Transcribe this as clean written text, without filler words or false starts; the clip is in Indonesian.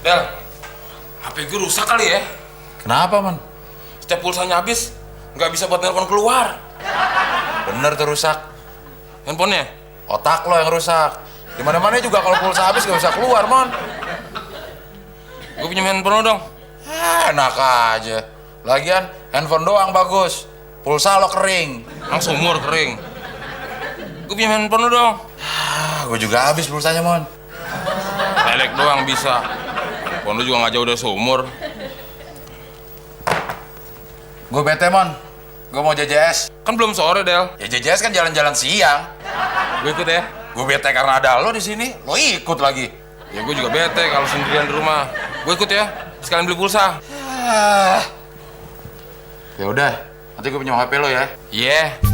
Del, HP gue rusak kali ya. Kenapa, Man? Setiap pulsanya habis, nggak bisa buat nelpon keluar. Bener tuh rusak. Handphonenya? Otak lo yang rusak. Dimana-mana juga kalau pulsa habis gak bisa keluar, Mon. Gue pinjam handphone lo dong. Enak aja. Lagian handphone doang bagus. Pulsa lo kering. Langsung sumur kering. Gue pinjam handphone lo dong. Gue juga habis pulsanya, Mon. Lelek doang bisa. Handphone lo juga nggak jauh dari sumur. Gue bete, Mon. Gue mau JJS. Kan belum sore, Del. Ya JJS kan jalan-jalan siang. Gue ikut ya. Gue bete karena ada lo di sini. Lo ikut lagi. Ya gue juga bete kalau sendirian di rumah. Gue ikut ya. Sekalian beli pulsa. Ya udah. Nanti gue pinjam HP lo ya. Iya. Yeah.